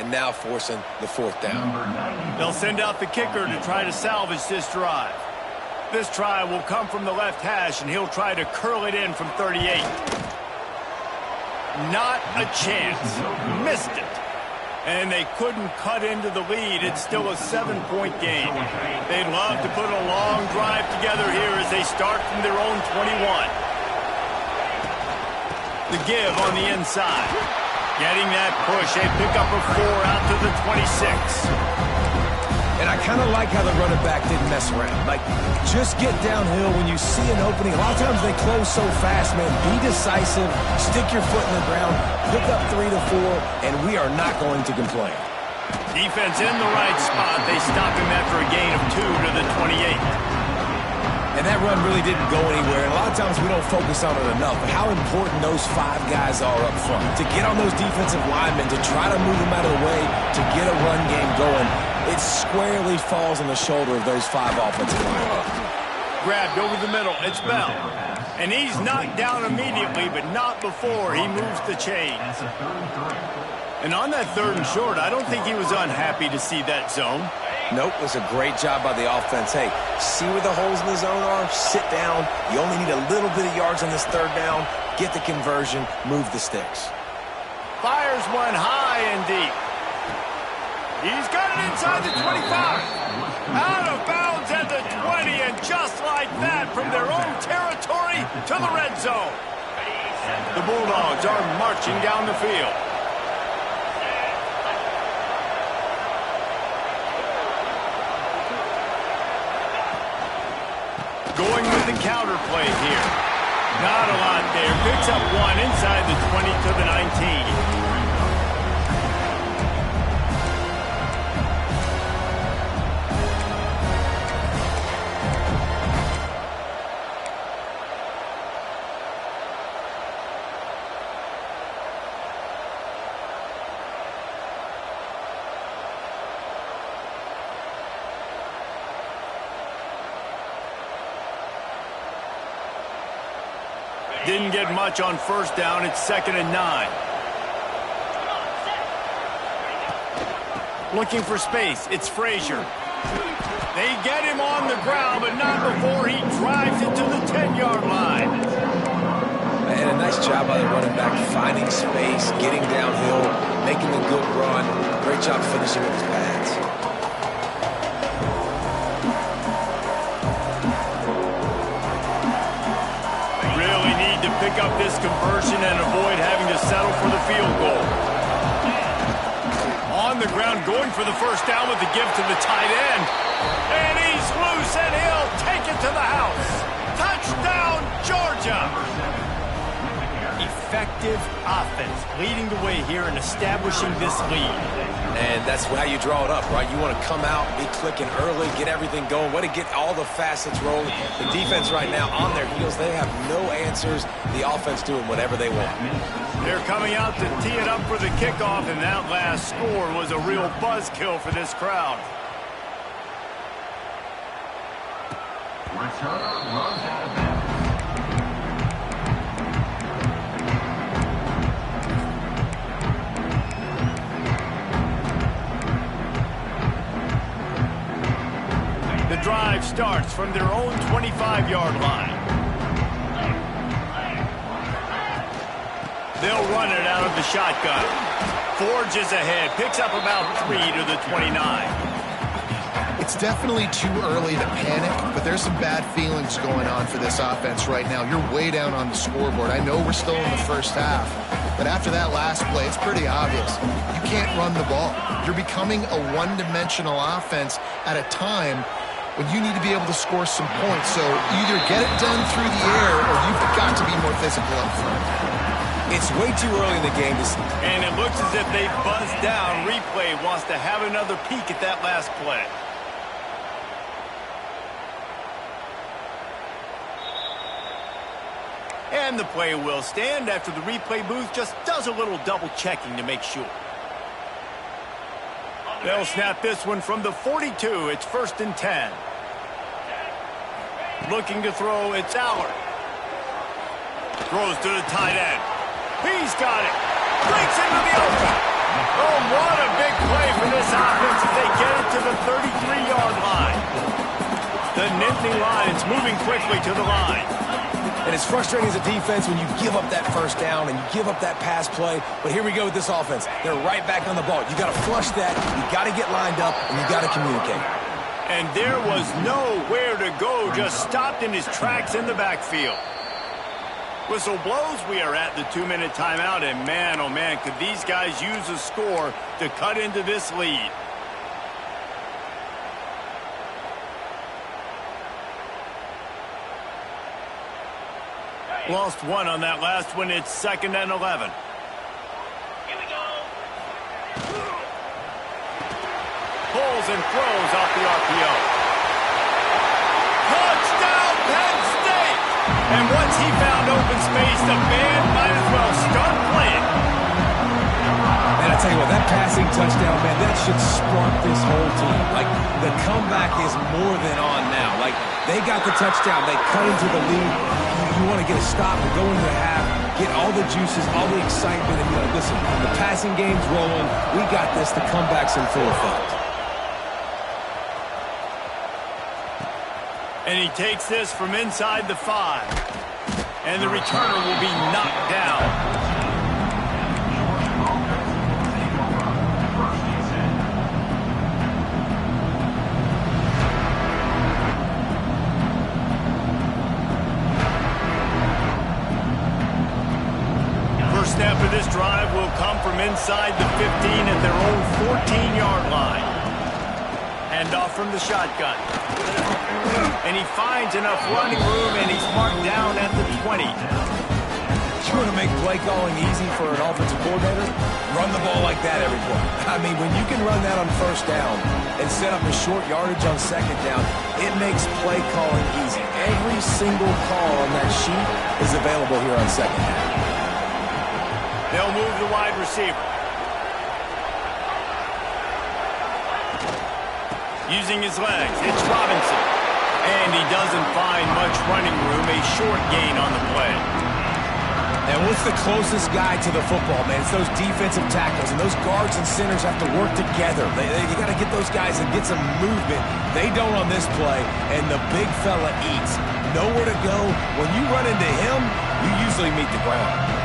and now forcing the 4th down. They'll send out the kicker to try to salvage this drive. This try will come from the left hash, and he'll try to curl it in from 38. Not a chance. Missed it. And they couldn't cut into the lead. It's still a 7-point game. They'd love to put a long drive together here as they start from their own 21. The give on the inside. Getting that push. They pick up a 4 out to the 26. And I kind of like how the running back didn't mess around. Like, just get downhill when you see an opening. A lot of times they close so fast, man. Be decisive. Stick your foot in the ground. Pick up 3 to 4, and we are not going to complain. Defense in the right spot. They stop him after a gain of 2 to the 28. And that run really didn't go anywhere. And a lot of times we don't focus on it enough. But how important those 5 guys are up front. To get on those defensive linemen, to try to move them out of the way, to get a run game going, it squarely falls on the shoulder of those 5 offensive linemen. Grabbed over the middle. It's Bell. And he's knocked down immediately, but not before he moves the chains. And on that 3rd and short, I don't think he was unhappy to see that zone. Nope, it was a great job by the offense. Hey, see where the holes in the zone are? Sit down. You only need a little bit of yards on this 3rd down. Get the conversion. Move the sticks. Fires one high and deep. He's got it inside the 25. Out of bounds at the 20, and just like that, from their own territory to the red zone. The Bulldogs are marching down the field. Going with the counter play here. Not a lot there. Picks up 1 inside the 20 to the 19. Didn't get much on 1st down. It's 2nd and 9. Looking for space. It's Frazier. They get him on the ground, but not before he drives it to the 10-yard line. And a nice job by the running back, finding space, getting downhill, making a good run. Great job finishing with his pads. Pick up this conversion and avoid having to settle for the field goal. On the ground, going for the 1st down with the give to the tight end. And he's loose, and he'll take it to the house. Touchdown, Georgia! Effective offense, leading the way here and establishing this lead. And that's how you draw it up, right? You want to come out, be clicking early, get everything going, want to get all the facets rolling. The defense right now on their heels, they have no answers. The offense doing whatever they want. They're coming out to tee it up for the kickoff, and that last score was a real buzzkill for this crowd. The drive starts from their own 25-yard line. They'll run it out of the shotgun. Forges ahead, picks up about 3 to the 29. It's definitely too early to panic, but there's some bad feelings going on for this offense right now. You're way down on the scoreboard. I know we're still in the 1st half, but after that last play, it's pretty obvious. You can't run the ball. You're becoming a one-dimensional offense at a time when you need to be able to score some points. So either get it done through the air or you've got to be more physical up front. It's way too early in the game to see. And it looks as if they buzzed down. Replay wants to have another peek at that last play. And the play will stand after the replay booth just does a little double checking to make sure. They'll snap this one from the 42. It's 1st and 10. Looking to throw, it's Allard. Throws to the tight end. He's got it. Breaks into the open. Oh, what a big opening line. It's moving quickly to the line. And it's frustrating as a defense when you give up that first down and you give up that pass play. But here we go with this offense. They're right back on the ball. You got to flush that. You got to get lined up, and you got to communicate. And there was nowhere to go. Just stopped in his tracks in the backfield. Whistle blows. We are at the 2-minute timeout. And man, oh man, could these guys use a score to cut into this lead. Lost one on that last one. It's 2nd and 11. Here we go. Pulls and throws off the RPO. Touchdown, Penn State! And once he found open space, the band might as well start playing. And I tell you what, that passing touchdown, man, that should spark this whole team. Like, the comeback is more than on now. Like, they got the touchdown. They cut into the lead. You want to get a stop and go into the half, get all the juices, all the excitement, and be like, listen, the passing game's rolling. We got this. The comeback's in full effect. And he takes this from inside the 5. And the returner will be knocked down. First snap of this drive will come from inside the 15 at their own 14-yard line. Handoff from the shotgun. And he finds enough running room, and he's marked down at the 20. You want to make play calling easy for an offensive coordinator? Run the ball like that every play. I mean, when you can run that on first down and set up a short yardage on second down, it makes play calling easy. Every single call on that sheet is available here on second down. They'll move the wide receiver. Using his legs, it's Robinson. And he doesn't find much running room, a short gain on the play. And what's the closest guy to the football, man? It's those defensive tackles, and those guards and centers have to work together. You got to get those guys and get some movement. They don't on this play, and the big fella eats. Nowhere to go. When you run into him, you usually meet the ground.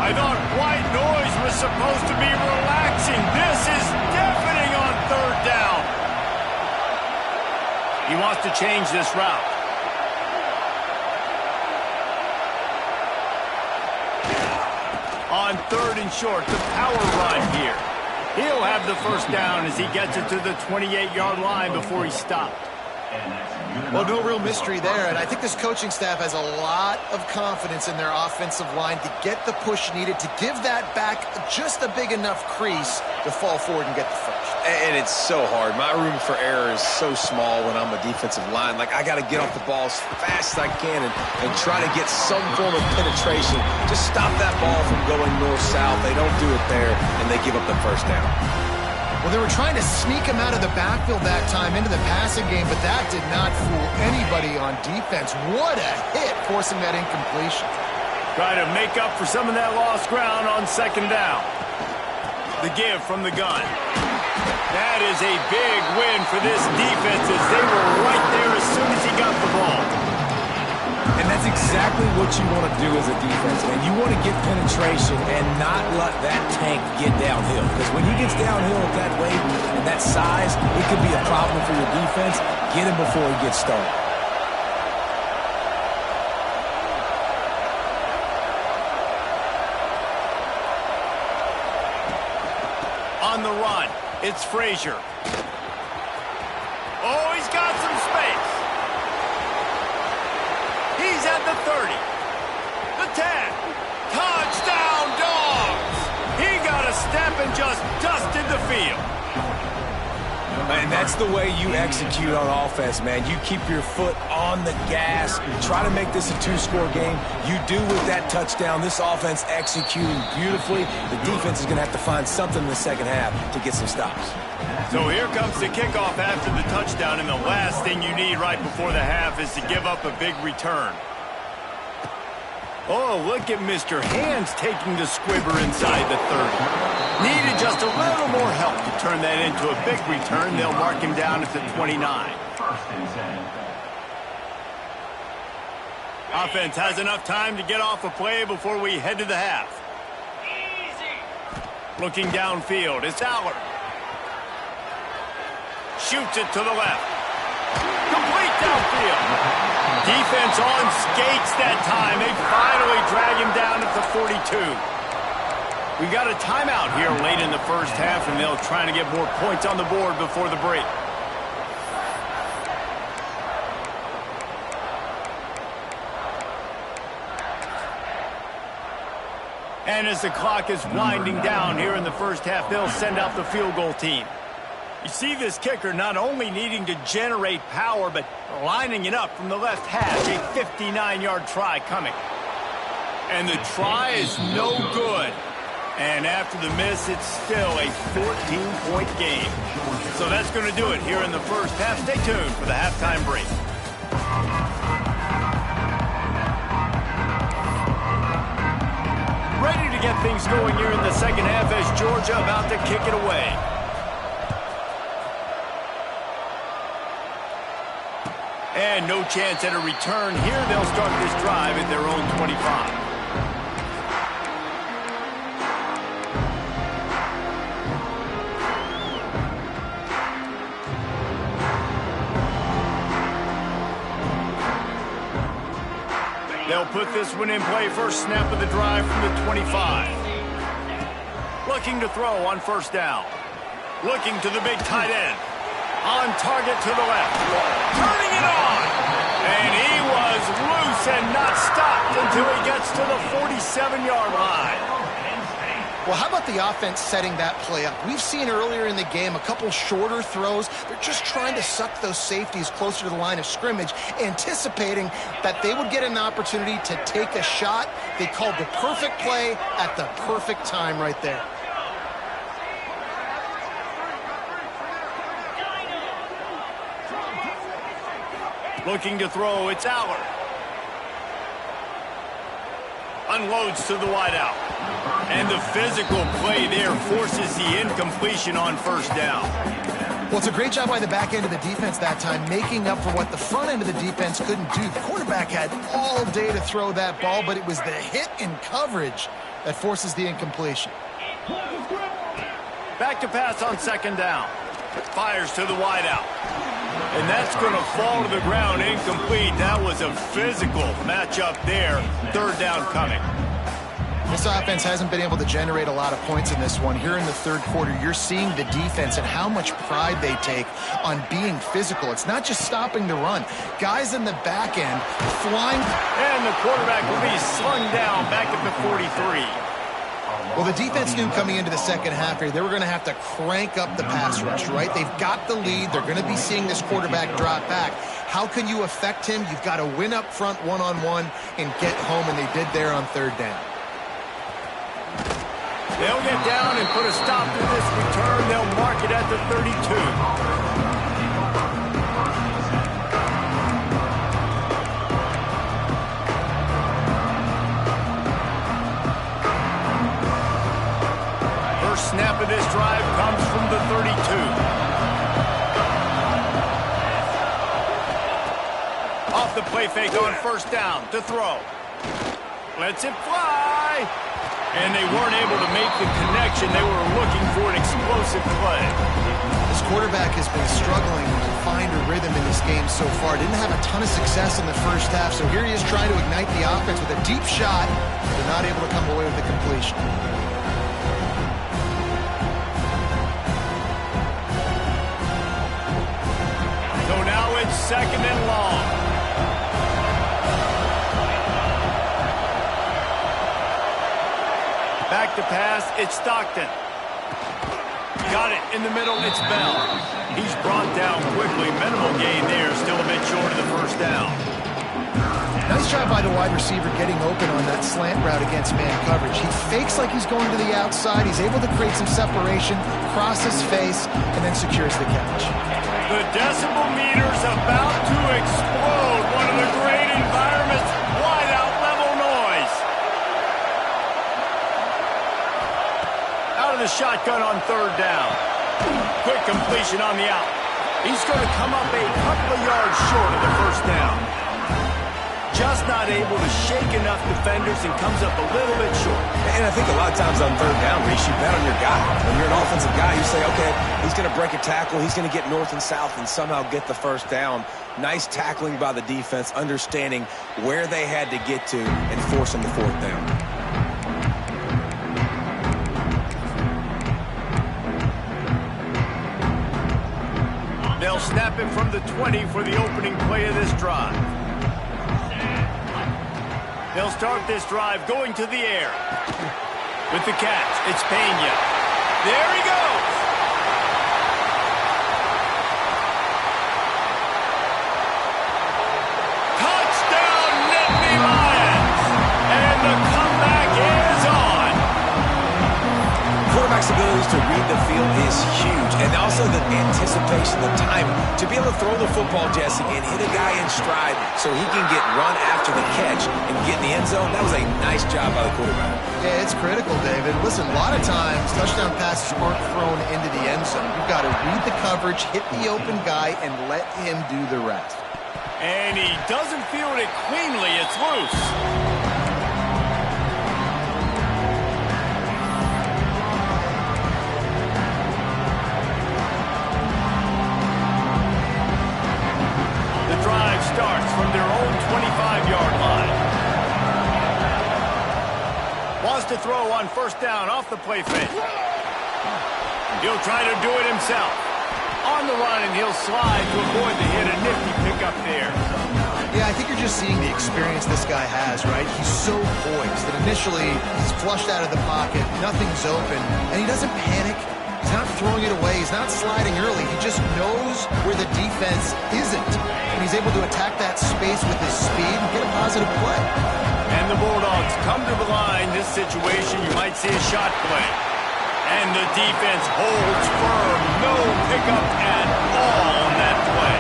I thought white noise was supposed to be relaxing. This is deafening on 3rd down. He wants to change this route. On 3rd and short, the power run here. He'll have the first down as he gets it to the 28-yard line before he stopped. Well, no real mystery there, and I think this coaching staff has a lot of confidence in their offensive line to get the push needed to give that back just a big enough crease to fall forward and get the first. And it's so hard. My room for error is so small when I'm a defensive line. Like, I got to get off the ball as fast as I can and try to get some form of penetration. Just stop that ball from going north-south. They don't do it there, and they give up the first down. Well, they were trying to sneak him out of the backfield that time into the passing game, but that did not fool anybody on defense. What a hit, forcing that incompletion. Trying to make up for some of that lost ground on 2nd down. The give from the gun. That is a big win for this defense as they were right there as soon as he got the ball. And that's exactly what you want to do as a defense, man. You want to get penetration and not let that tank get downhill. Because when he gets downhill at that weight and that size, it could be a problem for your defense. Get him before he gets started. On the run, it's Frazier. Oh, he's got some space. He's at the 30, the 10. Touchdown, Dogs! He got a step and just dusted the field. And that's the way you execute on offense, man. You keep your foot on the gas. You try to make this a 2-score game. You do with that touchdown. This offense executing beautifully. The defense is going to have to find something in the second half to get some stops. So here comes the kickoff after the touchdown, and the last thing you need right before the half is to give up a big return. Oh, look at Mr. Hands taking the squibber inside the 30. Needed just a little more help to turn that into a big return. They'll mark him down at the 29. Offense has enough time to get off a play before we head to the half. Looking downfield, it's Aller. Shoots it to the left. Complete downfield. Defense on skates that time. They finally drag him down at the 42. We got a timeout here late in the first half, and they'll try to get more points on the board before the break. And as the clock is winding down here in the first half, they'll send out the field goal team. You see this kicker not only needing to generate power, but lining it up from the left hash. A 59-yard try coming. And the try is no good. And after the miss, it's still a 14-point game. So that's going to do it here in the first half. Stay tuned for the halftime break. Ready to get things going here in the second half as Georgia about to kick it away. And no chance at a return here. They'll start this drive at their own 25. They'll put this one in play. First snap of the drive from the 25. Looking to throw on first down. Looking to the big tight end. On target to the left. Turning it on. And he was loose and not stopped until he gets to the 47-yard line. Well, how about the offense setting that play up? We've seen earlier in the game a couple shorter throws. They're just trying to suck those safeties closer to the line of scrimmage, anticipating that they would get an opportunity to take a shot. They called the perfect play at the perfect time right there. Looking to throw, it's Aller. Unloads to the wideout. And the physical play there forces the incompletion on first down. Well, it's a great job by the back end of the defense that time, making up for what the front end of the defense couldn't do. The quarterback had all day to throw that ball, but it was the hit in coverage that forces the incompletion. Back to pass on second down. Fires to the wideout. And that's going to fall to the ground incomplete. That was a physical matchup there. Third down coming. This offense hasn't been able to generate a lot of points in this one. Here in the third quarter, you're seeing the defense and how much pride they take on being physical. It's not just stopping the run. Guys in the back end flying. And the quarterback will be slung down back at the 43. Well, the defense knew coming into the second half here, they were going to have to crank up the pass rush, right? They've got the lead. They're going to be seeing this quarterback drop back. How can you affect him? You've got to win up front one-on-one and get home, and they did there on third down. They'll get down and put a stop to this return. They'll mark it at the 32. Snap of this drive comes from the 32. Off the play fake on first down to throw. Lets it fly. And they weren't able to make the connection. They were looking for an explosive play. This quarterback has been struggling to find a rhythm in this game so far. Didn't have a ton of success in the first half, so here he is trying to ignite the offense with a deep shot. They're not able to come away with the completion. Second and long. Back to pass, it's Stockton. Got it in the middle, it's Bell. He's brought down quickly. Minimal gain there, still a bit short of the first down. Nice job by the wide receiver getting open on that slant route against man coverage. He fakes like he's going to the outside. He's able to create some separation, cross his face, and then secures the catch. The decibel meter's about to explode. One of the great environments, wide out level noise. of the shotgun on third down. Quick completion on the out. He's going to come up a couple of yards short of the first down. Just not able to shake enough defenders and comes up a little bit short. And I think a lot of times on third down, Reese, you bet on your guy. When you're an offensive guy, you say, okay, he's going to break a tackle, he's going to get north and south and somehow get the first down. Nice tackling by the defense, understanding where they had to get to and forcing the fourth down. They'll snap it from the 20 for the opening play of this drive. They'll start this drive going to the air. With the catch, it's Pena. There he goes. Touchdown, Nittany Lions. And the comeback is on. Quarterback's abilities to read the field is huge, and also the anticipation, the time to be able to throw the football, Jesse, and hit a guy in stride so he can get run after the catch and get in the end zone. That was a nice job by the quarterback. Yeah, it's critical, David. Listen, a lot of times touchdown passes aren't thrown into the end zone. You've got to read the coverage, hit the open guy, and let him do the rest. And he doesn't field it cleanly. It's loose. Starts from their own 25-yard line. Wants to throw on first down off the play fake. He'll try to do it himself. On the run, and he'll slide to avoid the hit. A nifty pickup there. Yeah, I think you're just seeing the experience this guy has, right? He's so poised that initially he's flushed out of the pocket, nothing's open, and he doesn't panic. He's not throwing it away. He's not sliding early. He just knows where the defense isn't. And he's able to attack that space with his speed and get a positive play. And the Bulldogs come to the line. This situation, you might see a shot play. And the defense holds firm. No pickup at all on that play.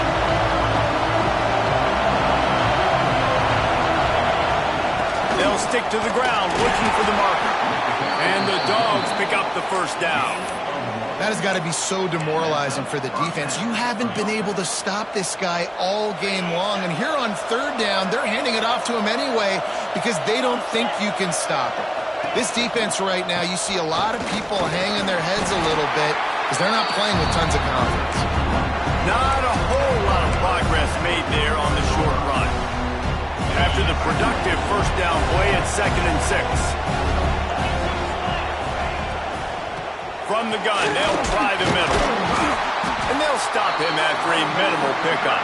They'll stick to the ground looking for the marker. And the Dogs pick up the first down. That has got to be so demoralizing for the defense. You haven't been able to stop this guy all game long. And here on third down, they're handing it off to him anyway because they don't think you can stop it. This defense right now, you see a lot of people hanging their heads a little bit because they're not playing with tons of confidence. Not a whole lot of progress made there on the short run. After the productive first down play at 2nd and 6. From the gun, they'll try the middle. And they'll stop him after a minimal pickup.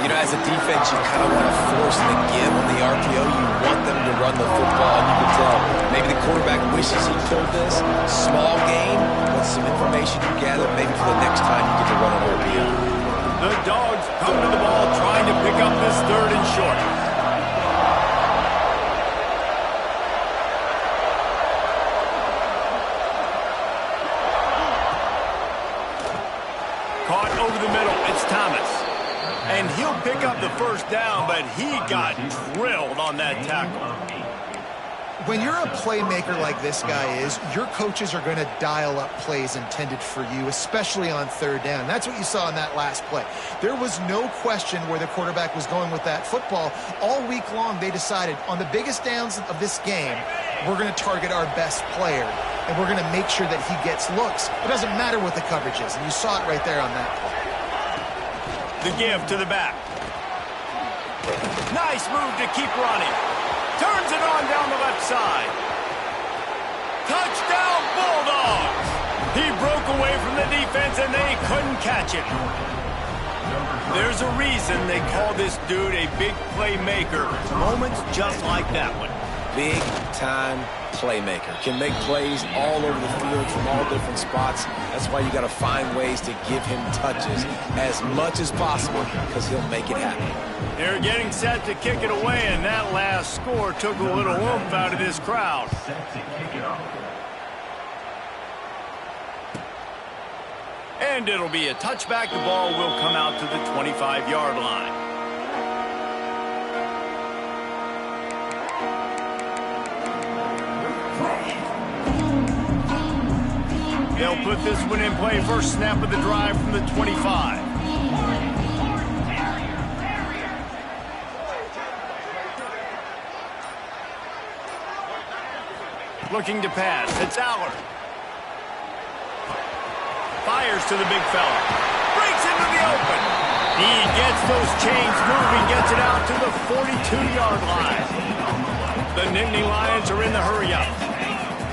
You know, as a defense, you kind of want to force the give on the RPO. You want them to run the football. You can tell maybe the quarterback wishes he killed this. Small gain, but some information you gather. Maybe for the next time you get to run an RPO. The Dogs come to the ball trying to pick up this 3rd and short. Caught over the middle, it's Thomas. And he'll pick up the first down, but he got drilled on that tackle. When you're a playmaker like this guy is, your coaches are going to dial up plays intended for you, especially on third down. That's what you saw in that last play. There was no question where the quarterback was going with that football. All week long, they decided on the biggest downs of this game, we're going to target our best player, and we're going to make sure that he gets looks. It doesn't matter what the coverage is, and you saw it right there on that play. The give to the back. Nice move to keep running. Turns it on down the left side. Touchdown, Bulldogs! He broke away from the defense, and they couldn't catch him. There's a reason they call this dude a big playmaker. Moments just like that one. Big-time playmaker. Can make plays all over the field from all different spots. That's why you got to find ways to give him touches as much as possible because he'll make it happen. They're getting set to kick it away, and that last score took a little oomph out of this crowd. And it'll be a touchback. The ball will come out to the 25-yard line. They'll put this one in play first snap of the drive from the 25. Looking to pass. It's Aller. Fires to the big fella. Breaks into the open. He gets those chains moving, gets it out to the 42-yard line. The Nittany Lions are in the hurry-up.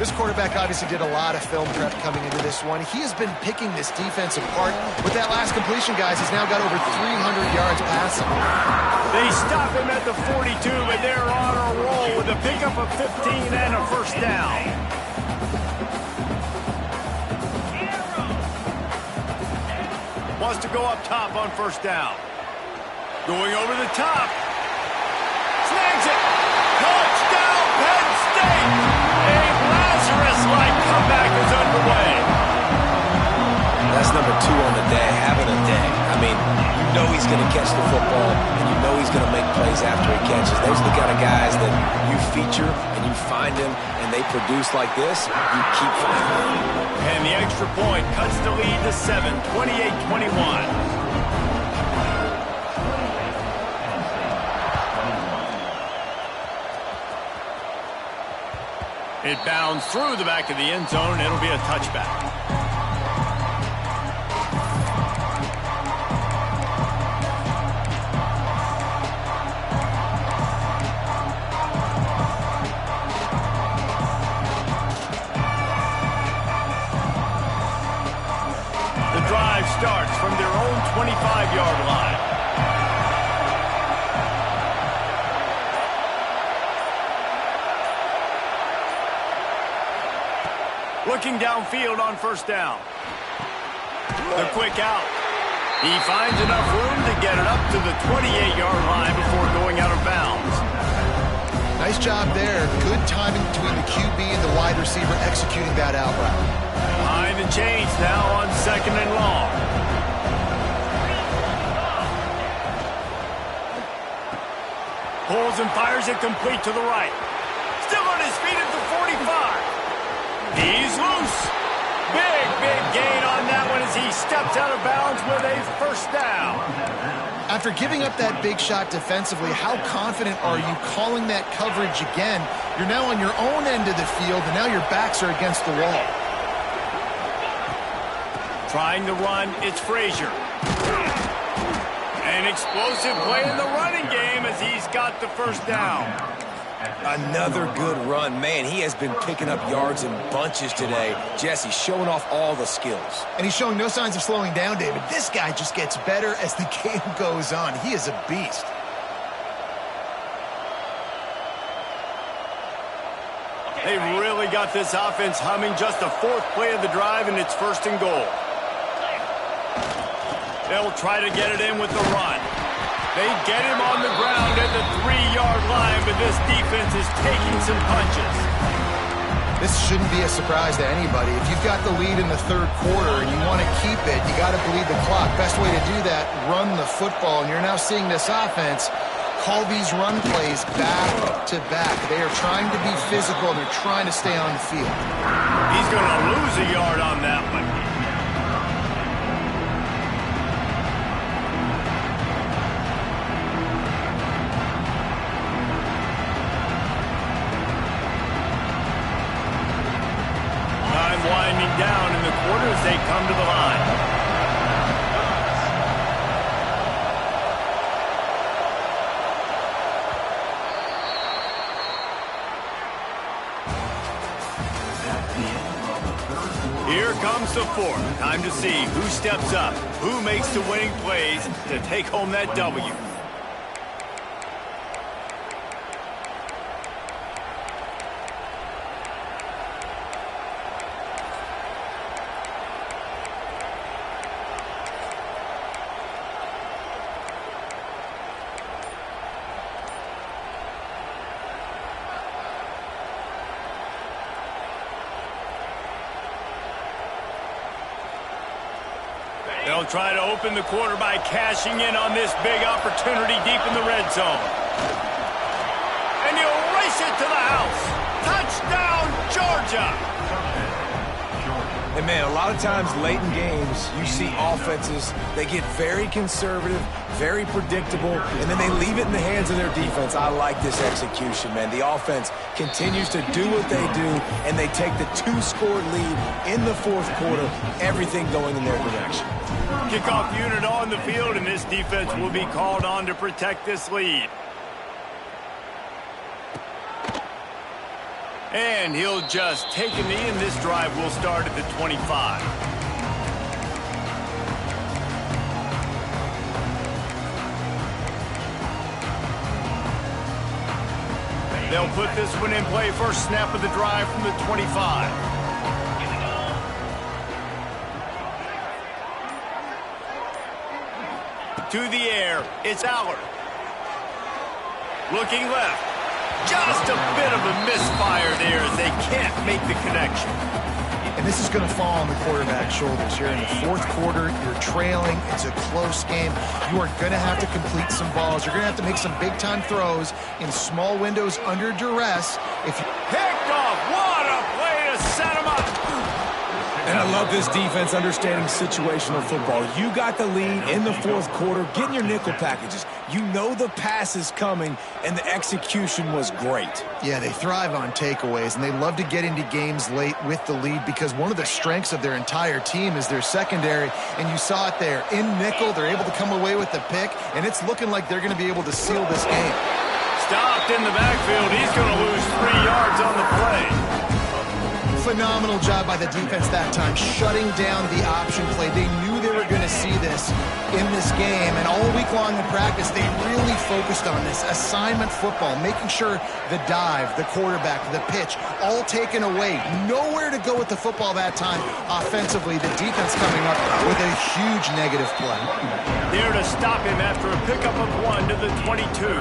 This quarterback obviously did a lot of film prep coming into this one. He has been picking this defense apart. With that last completion, guys, he's now got over 300 yards passing. They stop him at the 42, but they're on a roll with a pickup of 15 and a first down. Wants to go up top on first down. Going over the top. Snags it. Touchdown, Penn State. A Lazarus-like comeback is underway. That's number 2 on the day, having a day. I mean, you know he's going to catch the football, and you know he's going to make plays after he catches. Those are the kind of guys that you feature, and you find them, and they produce like this, you keep finding them. And the extra point cuts the lead to 7, 28-21. It bounds through the back of the end zone. It'll be a touchback. The drive starts from their own 25-yard line. Looking downfield on first down. The quick out. He finds enough room to get it up to the 28-yard line before going out of bounds. Nice job there. Good timing between the QB and the wide receiver executing that out route. Behind the chains now on 2nd and long. Pulls and fires it complete to the right. Still on his feet at the 45. He's loose. Big gain on that one as he steps out of bounds with a first down. After giving up that big shot defensively, how confident are you calling that coverage again? You're now on your own end of the field, and now your backs are against the wall. Trying to run, it's Frazier. An explosive play in the running game as he's got the first down. Another good run. Man, he has been picking up yards in bunches today. Jesse showing off all the skills. And he's showing no signs of slowing down, David. This guy just gets better as the game goes on. He is a beast. They've really got this offense humming. Just the 4th play of the drive, and it's 1st and goal. They'll try to get it in with the run. They get him on the ground at the 3-yard line, but this defense is taking some punches. This shouldn't be a surprise to anybody. If you've got the lead in the 3rd quarter and you want to keep it, you got to bleed the clock. Best way to do that, run the football. And you're now seeing this offense call these run plays back to back. They are trying to be physical, and they're trying to stay on the field. He's going to lose a yard on that one. Winding down in the quarter as they come to the line. Here comes the 4th. Time to see who steps up, who makes the winning plays to take home that W. They'll try to open the quarter by cashing in on this big opportunity deep in the red zone. And he'll race it to the house. Touchdown, Georgia! And, man, a lot of times late in games, you see offenses, they get very conservative, very predictable, and then they leave it in the hands of their defense. I like this execution, man. The offense continues to do what they do, and they take the 2-score lead in the fourth quarter, everything going in their direction. Kickoff unit on the field, and this defense will be called on to protect this lead. And he'll just take a knee, and this drive will start at the 25. They'll put this one in play. First snap of the drive from the 25. To the air, it's Allard. Looking left. Just a bit of a misfire there as they can't make the connection. And this is going to fall on the quarterback's shoulders here in the fourth quarter. You're trailing. It's a close game. You are going to have to complete some balls. You're going to have to make some big-time throws in small windows under duress. If you picked off, what a play to set him up. And I love this defense understanding situational football. You got the lead in the fourth quarter, getting your nickel packages. You know the pass is coming, and the execution was great. Yeah, they thrive on takeaways, and they love to get into games late with the lead because one of the strengths of their entire team is their secondary, and you saw it there. In nickel, they're able to come away with the pick, and it's looking like they're going to be able to seal this game. Stopped in the backfield. He's going to lose 3 yards on the play. Phenomenal job by the defense that time, shutting down the option play. They knew they were going to see this in this game, and all week long in practice, they really focused on this assignment football, making sure the dive, the quarterback, the pitch, all taken away. Nowhere to go with the football that time offensively. The defense coming up with a huge negative play. There to stop him after a pickup of 1 to the 22.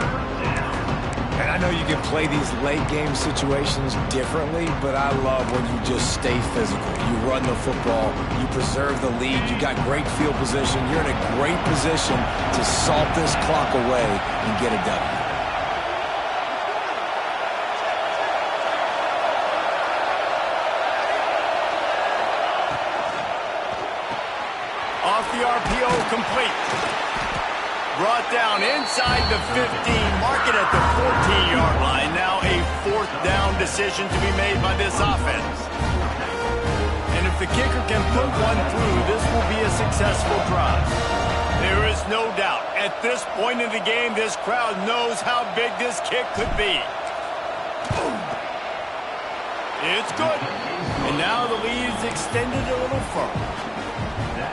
And I know you can play these late-game situations differently, but I love when you just stay physical. You run the football, you preserve the lead, you got great field position, you're in a great position to salt this clock away and get it done. Off the RPO, complete. Brought down inside the 15, mark it at the 14-yard line. Now a fourth down decision to be made by this offense. And if the kicker can put one through, this will be a successful drive. There is no doubt, at this point in the game, this crowd knows how big this kick could be. It's good. And now the lead is extended a little further.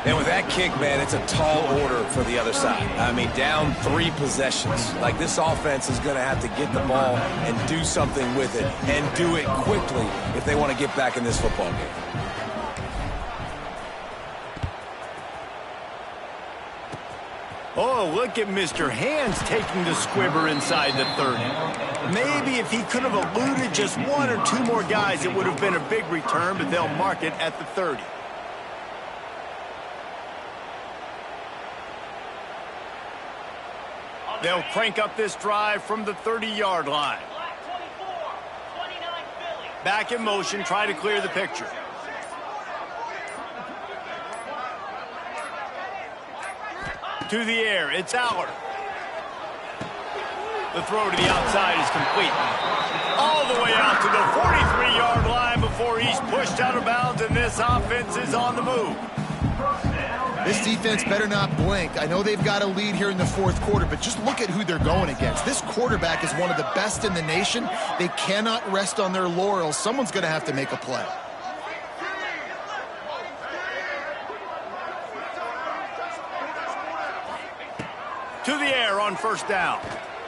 And with that kick, man, it's a tall order for the other side. I mean, down 3 possessions. Like, this offense is going to have to get the ball and do something with it, and do it quickly if they want to get back in this football game. Oh, look at Mr. Hands taking the squibber inside the 30. Maybe if he could have eluded just 1 or 2 more guys, it would have been a big return, but they'll mark it at the 30. They'll crank up this drive from the 30-yard line. Back in motion, try to clear the picture. To the air, it's Allard. The throw to the outside is complete. All the way out to the 43-yard line before he's pushed out of bounds, and this offense is on the move. This defense better not blink. I know they've got a lead here in the fourth quarter, but just look at who they're going against. This quarterback is one of the best in the nation. They cannot rest on their laurels. Someone's going to have to make a play. To the air on first down.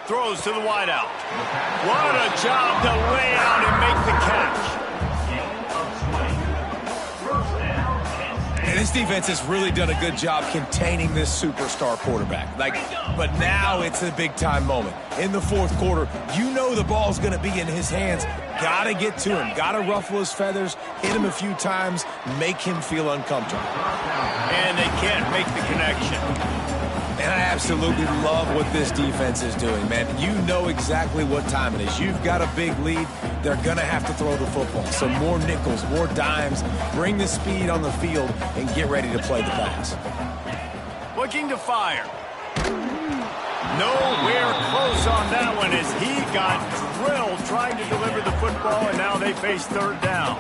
Throws to the wideout. What a job to lay out and make the catch. And this defense has really done a good job containing this superstar quarterback. But now it's a big-time moment. In the fourth quarter, you know the ball's going to be in his hands. Got to get to him. Got to ruffle his feathers, hit him a few times, make him feel uncomfortable. And they can't make the connection. And I absolutely love what this defense is doing, man. You know exactly what time it is. You've got a big lead. they're going to have to throw the football. So more nickels, more dimes, bring the speed on the field, and get ready to play the pass. Looking to fire. Nowhere close on that one as he got drilled trying to deliver the football, and now they face third down.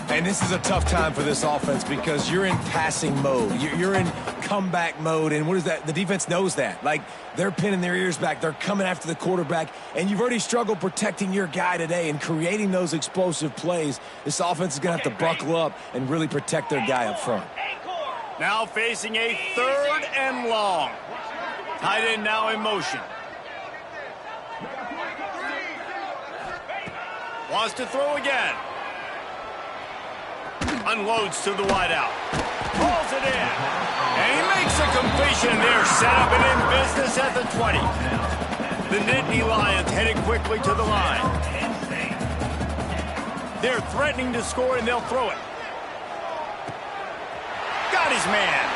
And this is a tough time for this offense because you're in passing mode. You're in comeback mode, and what is that? The defense knows that. Like, they're pinning their ears back. They're coming after the quarterback, and you've already struggled protecting your guy today and creating those explosive plays. This offense is going to have to buckle up and really protect their guy up front. Now facing a third and long. Tight end now in motion. Wants to throw again. Unloads to the wideout. Pulls it in. And he makes a completion there. Set up and in business at the 20. The Nittany Lions headed quickly to the line. They're threatening to score, and they'll throw it. Got his man.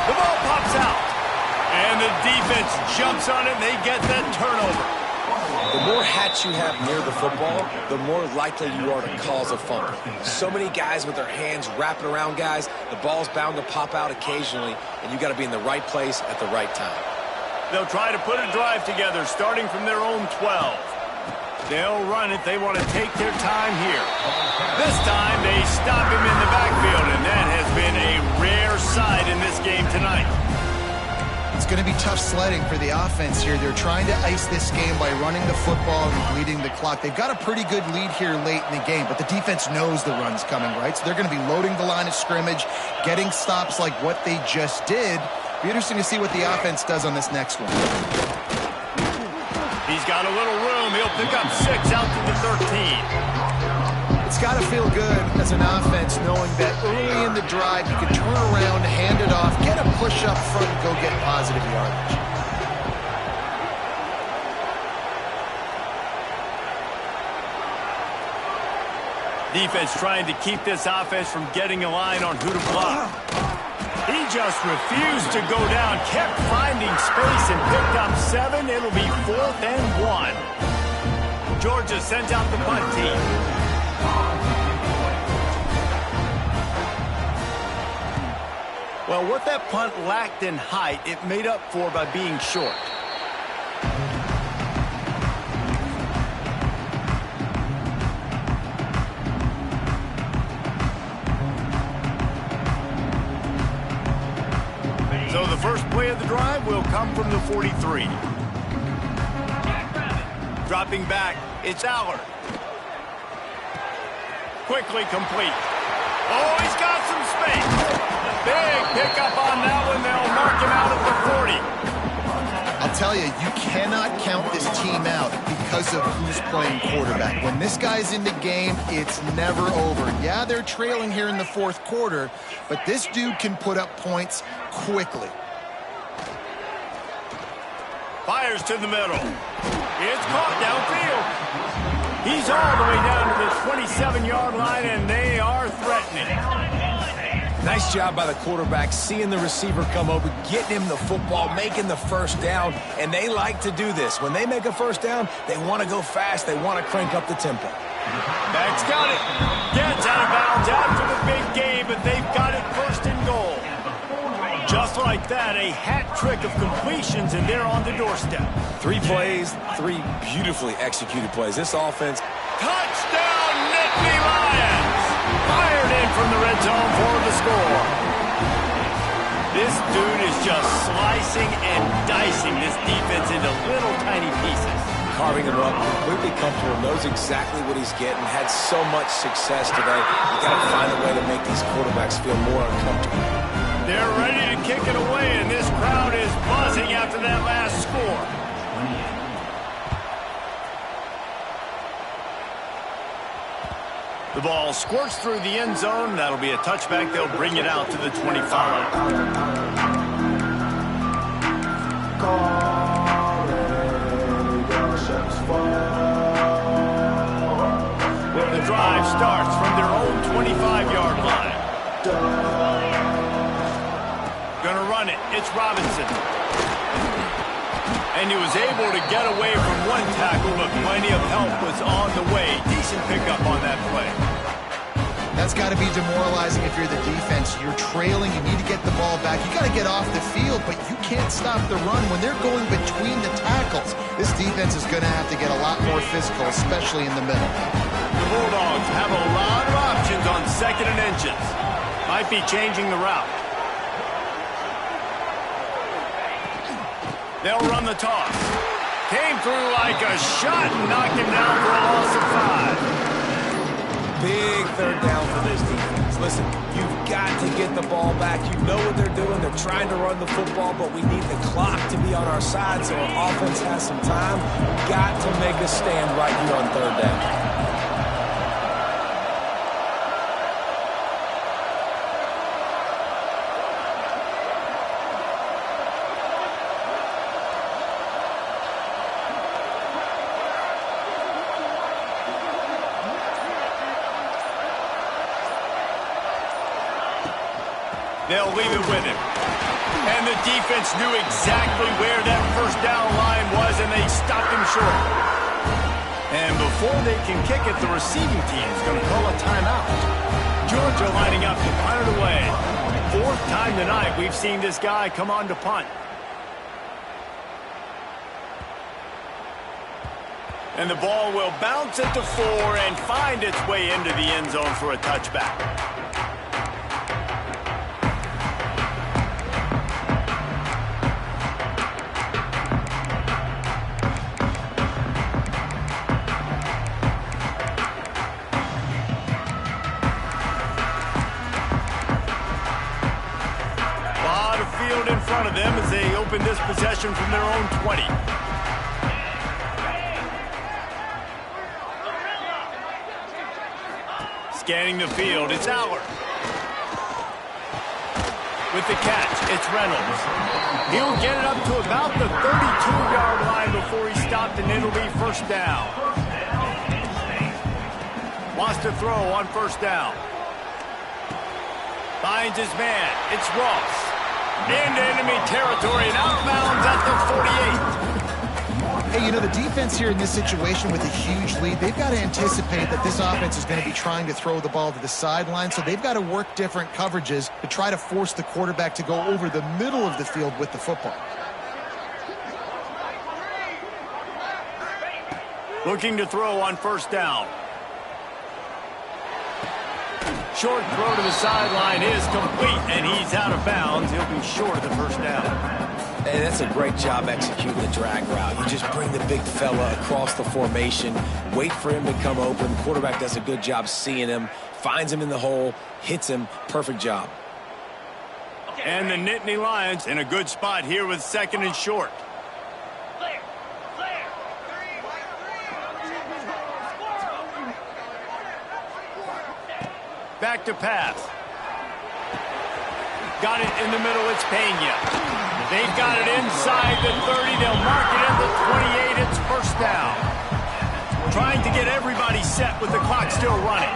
The ball pops out. And the defense jumps on it, and they get that turnover. The more hats you have near the football, the more likely you are to cause a fumble. So many guys with their hands wrapping around guys, the ball's bound to pop out occasionally, and you got to be in the right place at the right time. They'll try to put a drive together, starting from their own 12. They'll run it. They want to take their time here. This time, they stop him in the backfield, and that has been a rare sight in this game tonight. It's going to be tough sledding for the offense here. They're trying to ice this game by running the football and bleeding the clock. They've got a pretty good lead here late in the game, but the defense knows the run's coming, right? So they're going to be loading the line of scrimmage, getting stops like what they just did. Be interesting to see what the offense does on this next one. He's got a little room. He'll pick up 6 out to the 13. It's got to feel good as an offense knowing that early in the drive you can turn around, hand it off, get a push up front, and go get positive yardage. Defense trying to keep this offense from getting a line on who to block. He just refused to go down, kept finding space, and picked up 7. It'll be 4th and 1. Georgia sends out the punt team. Well, what that punt lacked in height, it made up for by being short. So the first play of the drive will come from the 43. Dropping back, it's Allard. Quickly complete. Oh, he's got some space. Big pickup on that one. They'll mark him out at the 40. I'll tell you, you cannot count this team out because of who's playing quarterback. When this guy's in the game, it's never over. Yeah, they're trailing here in the 4th quarter, but this dude can put up points quickly. Fires to the middle. It's caught downfield. He's all the way down to the 27-yard line, and they are threatening. Nice job by the quarterback, seeing the receiver come over, getting him the football, making the first down, and they like to do this. When they make a first down, they want to go fast. They want to crank up the tempo. That's got it. Gets out of bounds after the big game, but they've got it 1st and goal. Just like that, a hat trick of completions, and they're on the doorstep. 3 plays, 3 beautifully executed plays. This offense. Touchdown, Nittany Lions! Fired in from the red zone for the score. This dude is just slicing and dicing this defense into little tiny pieces. Carving him up, completely comfortable, knows exactly what he's getting, had so much success today. You got to find a way to make these quarterbacks feel more uncomfortable. They're ready to kick it away, and this crowd is buzzing after that last score. The ball squirts through the end zone. That'll be a touchback. They'll bring it out to the 25. The drive starts from their own 25-yard line. Gonna run it. It's Robinson. And he was able to get away from one tackle, but plenty of help was on the way. Decent pickup on that play. That's got to be demoralizing if you're the defense. You're trailing, you need to get the ball back. You got to get off the field, but you can't stop the run when they're going between the tackles. This defense is going to have to get a lot more physical, especially in the middle. The Bulldogs have a lot of options on 2nd and inches. Might be changing the route. They'll run the toss. Came through like a shot and knocked him down for a loss of 5. Big third down for this defense. Listen, you've got to get the ball back. You know what they're doing. They're trying to run the football, but we need the clock to be on our side so our offense has some time. We've got to make a stand right here on 3rd down. They'll leave it with him. And the defense knew exactly where that 1st down line was, and they stopped him short. And before they can kick it, the receiving team is going to call a timeout. Georgia lining up to punt it away. 4th time tonight we've seen this guy come on to punt. And the ball will bounce at the 4 and find its way into the end zone for a touchback. In front of them as they open this possession from their own 20. Scanning the field, it's Allard. With the catch, it's Reynolds. He'll get it up to about the 32-yard line before he stopped, and it'll be 1st down. Wants to throw on 1st down. Finds his man, it's Ross. Into enemy territory and out of bounds at the 48. Hey, you know, the defense here in this situation with a huge lead, they've got to anticipate that this offense is going to be trying to throw the ball to the sideline, so they've got to work different coverages to try to force the quarterback to go over the middle of the field with the football. Looking to throw on 1st down. Short throw to the sideline is complete, and he's out of bounds. He'll be short of the 1st down. And that's a great job executing the drag route. You just bring the big fella across the formation, wait for him to come open. The quarterback does a good job seeing him, finds him in the hole, hits him. Perfect job. And the Nittany Lions in a good spot here with 2nd and short. Back to pass. Got it in the middle, it's Pena. They've got it inside the 30. They'll mark it at the 28. It's 1st down. Trying to get everybody set with the clock still running.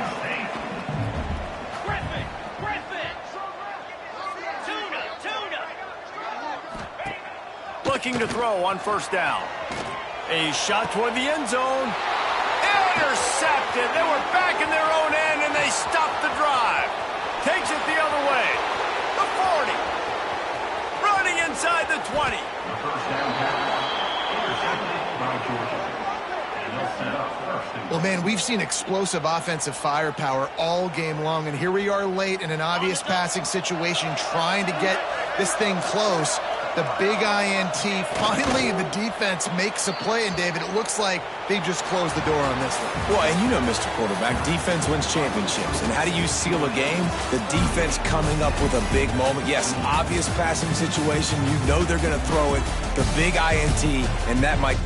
Looking to throw on 1st down. A shot toward the end zone. Intercepted. They were back in their own end, and they stopped the drive. Takes it the other way. The 40. Running inside the 20. Well, man, we've seen explosive offensive firepower all game long, and here we are late in an obvious passing situation trying to get this thing close. The big INT, finally the defense makes a play, and David, it looks like they've just closed the door on this one. Well, and you know, Mr. Quarterback, defense wins championships. And how do you seal a game? The defense coming up with a big moment. Yes, obvious passing situation. You know they're going to throw it. The big INT, and that might